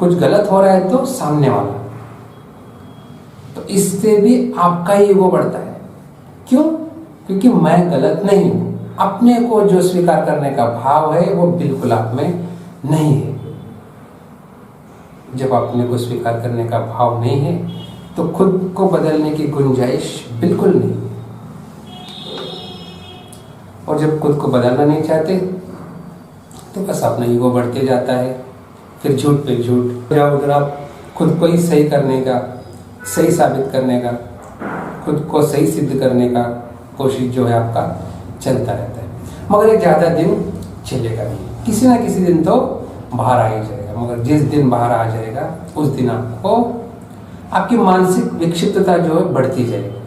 कुछ गलत हो रहा है तो सामने वाला, तो इससे भी आपका ईगो बढ़ता है। क्यों? क्योंकि मैं गलत नहीं हूं। अपने को जो स्वीकार करने का भाव है वो बिल्कुल आप में नहीं है। जब अपने को स्वीकार करने का भाव नहीं है तो खुद को बदलने की गुंजाइश बिल्कुल नहीं। और जब खुद को बदलना नहीं चाहते तो बस अपना ईगो बढ़ते जाता है। फिर झूठ पे झूठ, उधर आप खुद को ही सही करने का, सही साबित करने का, खुद को सही सिद्ध करने का कोशिश जो है आपका चलता रहता है। मगर ये ज़्यादा दिन चलेगा नहीं, किसी ना किसी दिन तो बाहर आ ही जाएगा। मगर जिस दिन बाहर आ जाएगा उस दिन आपको आपकी मानसिक विक्षिप्तता जो है बढ़ती जाएगी।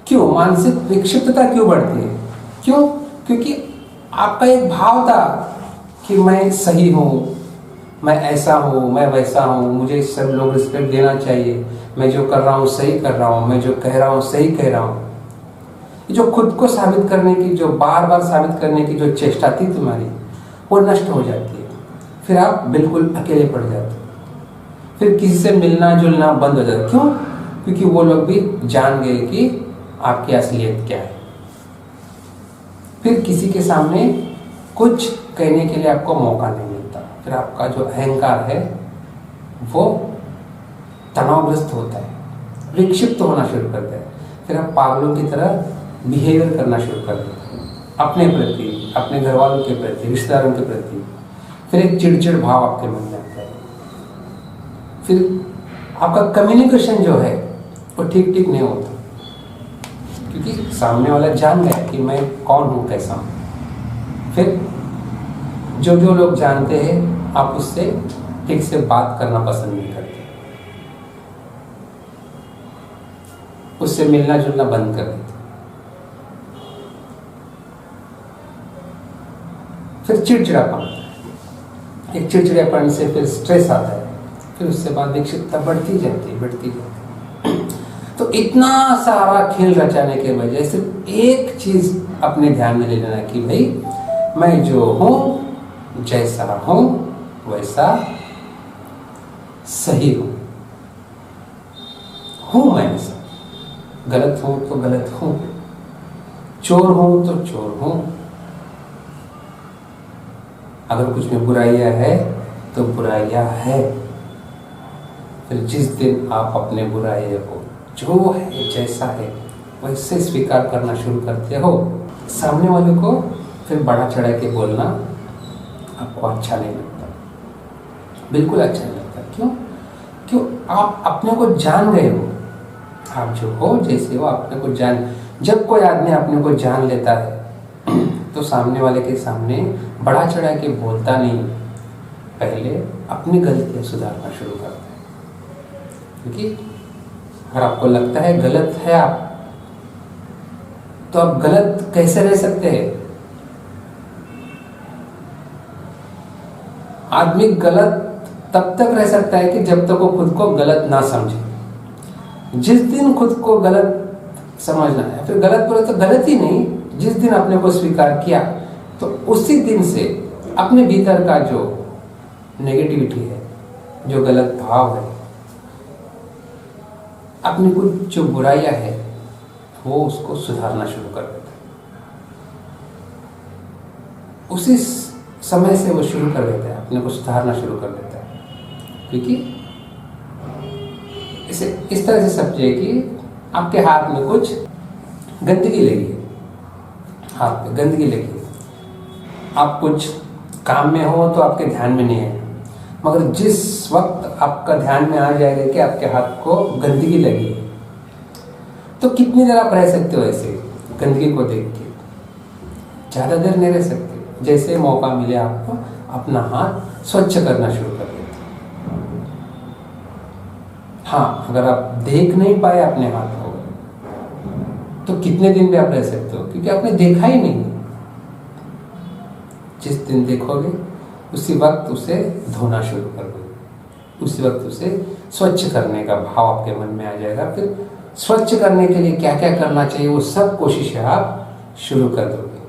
क्यों मानसिक विक्षिप्तता क्यों बढ़ती है? क्यों? क्योंकि आपका एक भाव था कि मैं सही हूँ, मैं ऐसा हूँ, मैं वैसा हूँ, मुझे सब लोग रिस्पेक्ट देना चाहिए, मैं जो कर रहा हूँ सही कर रहा हूँ, मैं जो कह रहा हूँ सही कह रहा हूँ। जो खुद को साबित करने की, जो बार बार साबित करने की जो चेष्टा थी तुम्हारी, वो नष्ट हो जाती है। फिर आप बिल्कुल अकेले पड़ जाते हो। फिर किसी से मिलना जुलना बंद हो जाता है। क्यों? क्योंकि वो लोग भी जान गए कि आपकी असलियत क्या है। फिर किसी के सामने कुछ कहने के लिए आपको मौका नहीं मिलता। फिर आपका जो अहंकार है वो तनावग्रस्त होता है, विक्षिप्त होना शुरू करता है। फिर आप पागलों की तरह बिहेवियर करना शुरू कर देते हैं, अपने प्रति, अपने घर वालों के प्रति, रिश्तेदारों के प्रति। फिर एक चिड़चिड़ भाव आपके मन में आता है। फिर आपका कम्युनिकेशन जो है वो ठीक ठीक नहीं होता, क्योंकि सामने वाला जान गया कि मैं कौन हूँ, कैसा हूँ। फिर जो जो लोग जानते हैं आप उससे ठीक से बात करना पसंद नहीं करते, उससे मिलना जुलना बंद कर देते। फिर चिड़चिड़ापन, एक चिड़चिड़ापन से फिर स्ट्रेस आता है, फिर उससे बाद विक्षिप्तता बढ़ती जाती है। तो इतना सारा खेल रचाने के वजह से एक चीज अपने ध्यान में ले लेना कि भाई मैं जो हूं, जैसा हूं वैसा सही हूं मैं ऐसा। गलत हूं तो गलत हूं, चोर हूं तो चोर हूं। अगर कुछ में बुराइयां है तो बुराइयां है। फिर जिस दिन आप अपने बुराइयों को जो है जैसा है वैसे स्वीकार करना शुरू करते हो, सामने वाले को फिर बढ़ा चढ़ा के बोलना आपको अच्छा नहीं लगता, बिल्कुल अच्छा नहीं लगता। क्यों? क्यों? आप अपने को जान गए हो, आप जो हो जैसे हो अपने को जान। जब कोई आदमी अपने को जान लेता है तो सामने वाले के सामने बढ़ा चढ़ा के बोलता नहीं, पहले अपनी गलतियां सुधारना शुरू करता है। क्योंकि अगर आपको लगता है गलत है आप, तो आप गलत कैसे रह सकते हैं? आदमी गलत तब तक रह सकता है कि जब तक वो खुद को गलत ना समझे। जिस दिन खुद को गलत समझना है, फिर गलत बोले तो गलत ही नहीं, जिस दिन अपने को स्वीकार किया तो उसी दिन से अपने भीतर का जो नेगेटिविटी है, जो गलत भाव है, अपनी कुछ जो बुराइयां है वो उसको सुधारना शुरू कर देता है। उसी समय से वो शुरू कर देता है, अपने को सुधारना शुरू कर देता है। क्योंकि इसे इस तरह से समझिए कि आपके हाथ में कुछ गंदगी लगी है, हाथ पे गंदगी लगी है, आप कुछ काम में हो तो आपके ध्यान में नहीं है, मगर जिस वक्त आपका ध्यान में आ जाएगा कि आपके हाथ को गंदगी लगी है, तो कितनी देर आप रह सकते हो ऐसे गंदगी को देख के? ज़्यादा देर नहीं रह सकते। जैसे मौका मिले आपको अपना हाथ स्वच्छ करना शुरू कर देते। हाँ, अगर आप देख नहीं पाए अपने हाथ को तो कितने दिन भी आप रह सकते हो, क्योंकि आपने देखा ही नहीं। जिस दिन देखोगे उसी वक्त उसे धोना शुरू कर दो, उसी वक्त उसे स्वच्छ करने का भाव आपके मन में आ जाएगा। फिर स्वच्छ करने के लिए क्या क्या करना चाहिए वो सब कोशिशें आप शुरू कर दोगे।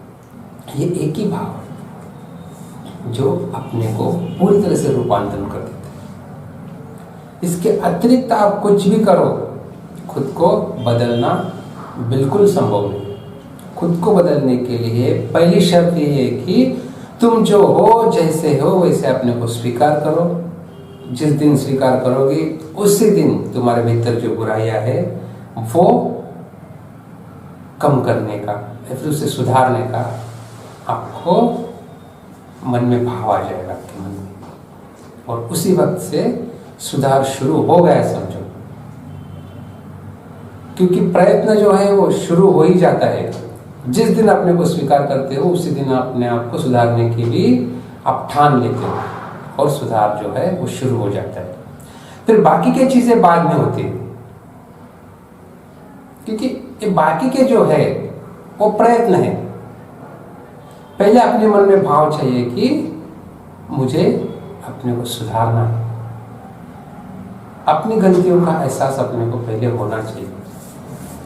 ये एक ही भाव है। जो अपने को पूरी तरह से रूपांतरण कर देता है। इसके अतिरिक्त आप कुछ भी करो, खुद को बदलना बिल्कुल संभव नहीं। खुद को बदलने के लिए पहली शर्त ये है कि तुम जो हो, जैसे हो वैसे अपने को स्वीकार करो। जिस दिन स्वीकार करोगे उसी दिन तुम्हारे भीतर जो बुराइयां है वो कम करने का या फिर उसे सुधारने का आपको मन में भाव आ जाएगा आपके मन में, और उसी वक्त से सुधार शुरू हो गया समझो। क्योंकि प्रयत्न जो है वो शुरू हो ही जाता है। जिस दिन अपने को स्वीकार करते हो उसी दिन अपने आप को सुधारने की भी आप ठान लेते हो और सुधार जो है वो शुरू हो जाता है। फिर बाकी की चीजें बाद में होती है, क्योंकि ये बाकी के जो है वो प्रयत्न है। पहले अपने मन में भाव चाहिए कि मुझे अपने को सुधारना है। अपनी गलतियों का एहसास अपने को पहले होना चाहिए।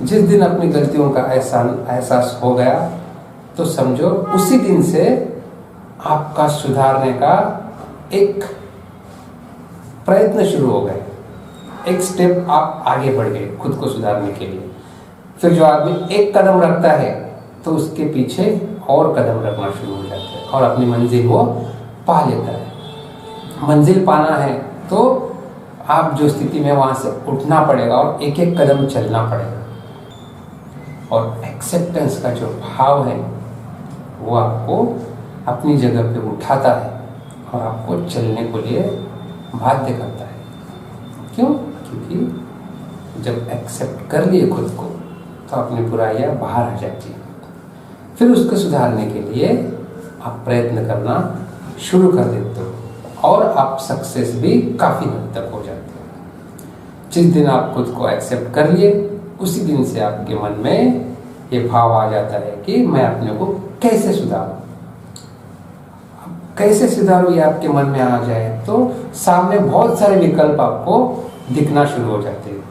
जिस दिन अपनी गलतियों का एहसास हो गया तो समझो उसी दिन से आपका सुधारने का एक प्रयत्न शुरू हो गया। एक स्टेप आप आगे बढ़ गए खुद को सुधारने के लिए। फिर जो आदमी एक कदम रखता है तो उसके पीछे और कदम रखना शुरू हो जाता है और अपनी मंजिल वो पा लेता है। मंजिल पाना है तो आप जो स्थिति में वहां से उठना पड़ेगा और एक एक कदम चलना पड़ेगा। और एक्सेप्टेंस का जो भाव है वो आपको अपनी जगह पे उठाता है और आपको चलने को लिए बाध्य करता है। क्यों? क्योंकि जब एक्सेप्ट कर लिए खुद को तो अपनी बुराइयां बाहर आ जाती है। फिर उसको सुधारने के लिए आप प्रयत्न करना शुरू कर देते हो और आप सक्सेस भी काफ़ी हद तक हो जाते हो। जिस दिन आप खुद को एक्सेप्ट कर लिए उसी दिन से आपके मन में ये भाव आ जाता है कि मैं अपने को कैसे सुधारूं। कैसे सुधारूं ये आपके मन में आ जाए तो सामने बहुत सारे विकल्प आपको दिखना शुरू हो जाते हैं।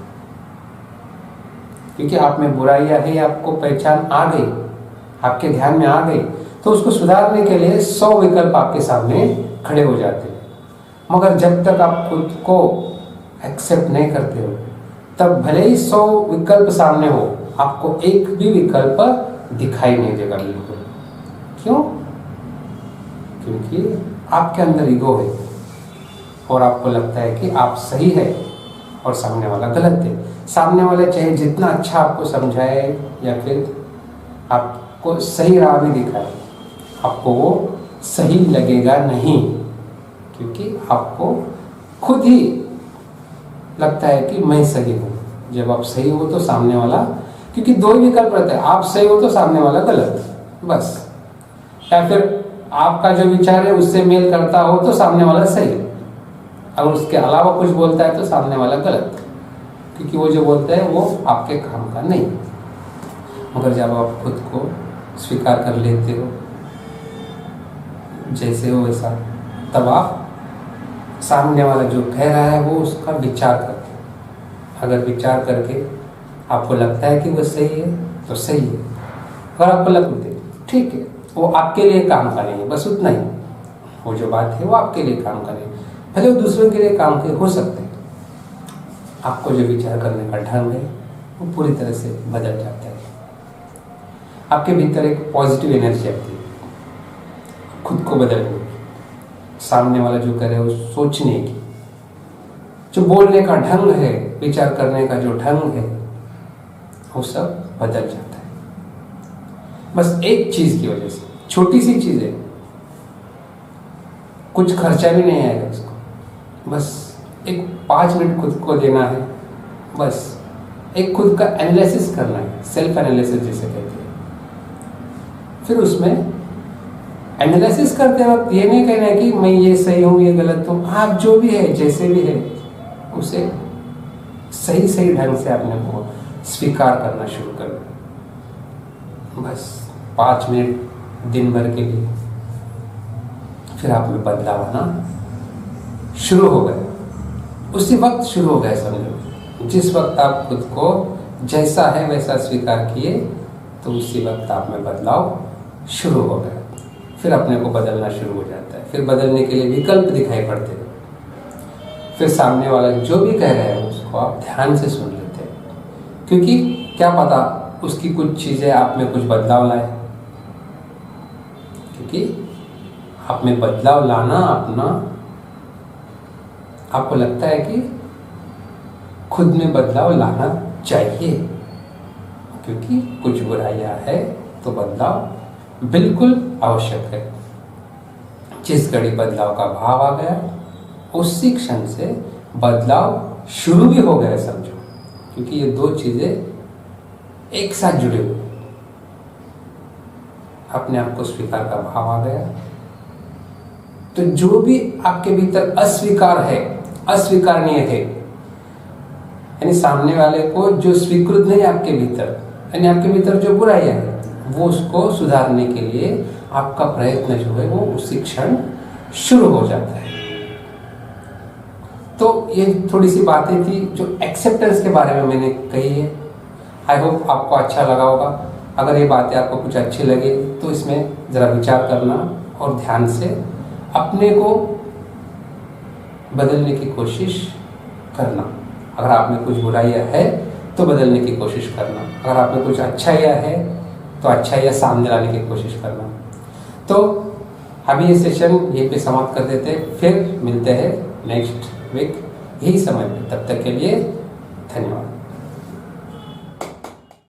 क्योंकि आप में बुराइयां है, आपको पहचान आ गई, आपके ध्यान में आ गई, तो उसको सुधारने के लिए 100 विकल्प आपके सामने खड़े हो जाते हैं। मगर जब तक आप खुद को एक्सेप्ट नहीं करते हो तब भले ही 100 विकल्प सामने हो, आपको एक भी विकल्प दिखाई नहीं देगा बिल्कुल। क्यों? क्योंकि आपके अंदर ईगो है और आपको लगता है कि आप सही है और सामने वाला गलत है। सामने वाला चाहे जितना अच्छा आपको समझाए या फिर आपको सही राह भी दिखाए, आपको वो सही लगेगा नहीं, क्योंकि आपको खुद ही लगता है कि मैं सही हूँ। जब आप सही हो तो सामने वाला, क्योंकि 2 ही विकल्प रहते हैं, आप सही हो तो सामने वाला गलत, बस। या फिर आपका जो विचार है उससे मेल करता हो तो सामने वाला सही, अगर उसके अलावा कुछ बोलता है तो सामने वाला गलत, क्योंकि वो जो बोलता है वो आपके काम का नहीं। मगर जब आप खुद को स्वीकार कर लेते हो जैसे हो वैसा, तब आप सामने वाला जो कह रहा है वो उसका विचार करते हो। अगर विचार करके आपको लगता है कि वो सही है तो सही है, अगर आपको लगता है ठीक है वो आपके लिए काम का नहीं है, बस उतना ही, वो जो बात है वो आपके लिए काम का नहीं, भले वो दूसरों के लिए काम के हो सकते हैं। आपको जो विचार करने का ढंग है वो पूरी तरह से बदल जाता है। आपके भीतर एक पॉजिटिव एनर्जी आती है खुद को बदलने की, सामने वाला जो करे वो सोचने की, जो बोलने का ढंग है, विचार करने का जो ढंग है, वो सब बदल जाता है। बस एक चीज की वजह से, छोटी सी चीज है, कुछ खर्चा भी नहीं आएगा उसको, बस एक 5 मिनट खुद को देना है, बस एक खुद का एनालिसिस करना है, सेल्फ एनालिसिस जिसे कहते हैं। फिर उसमें एनालिसिस करते वक्त ये नहीं कहना है कि मैं ये सही हूँ ये गलत हूँ। आप जो भी है जैसे भी है उसे सही सही ढंग से अपने को स्वीकार करना शुरू कर दो, बस 5 मिनट दिन भर के लिए। फिर आप में बदलाव आना शुरू हो गए, उसी वक्त शुरू हो गए समझो। जिस वक्त आप खुद को जैसा है वैसा स्वीकार किए तो उसी वक्त आप में बदलाव शुरू हो गया। फिर अपने को बदलना शुरू हो जाता है। फिर बदलने के लिए विकल्प दिखाई पड़ते हैं। फिर सामने वाला जो भी कह रहा है उसको आप ध्यान से सुन लेते हैं, क्योंकि क्या पता उसकी कुछ चीज़ें आप में कुछ बदलाव लाए, क्योंकि आप में बदलाव लाना अपना, आपको लगता है कि खुद में बदलाव लाना चाहिए, क्योंकि कुछ बुराइयां है तो बदलाव बिल्कुल आवश्यक है। जिस घड़ी बदलाव का भाव आ गया उसी क्षण से बदलाव शुरू भी हो गया समझो, क्योंकि ये दो चीजें एक साथ जुड़े हुए। अपने आप को स्वीकार का भाव आ गया तो जो भी आपके भीतर अस्वीकार है, अस्वीकारनीय है, यानी सामने वाले को जो स्वीकृत नहीं आपके भीतर, यानी आपके भीतर जो बुराइयां है वो उसको सुधारने के लिए आपका प्रयत्न जो है वो उसी क्षण शुरू हो जाता है। तो ये थोड़ी सी बातें थी जो एक्सेप्टेंस के बारे में मैंने कही है। आई होप आपको अच्छा लगा होगा। अगर ये बातें आपको कुछ अच्छी लगे तो इसमें ज़रा विचार करना और ध्यान से अपने को बदलने की कोशिश करना। अगर आप में कुछ बुराइयां है तो बदलने की कोशिश करना, अगर आप में कुछ अच्छाइयाँ है तो अच्छाइयाँ सामने लाने की कोशिश करना। तो अभी ये सेशन यहीं पे समाप्त कर देते हैं, फिर मिलते हैं नेक्स्ट वीक यही समय पे। तब तक के लिए धन्यवाद।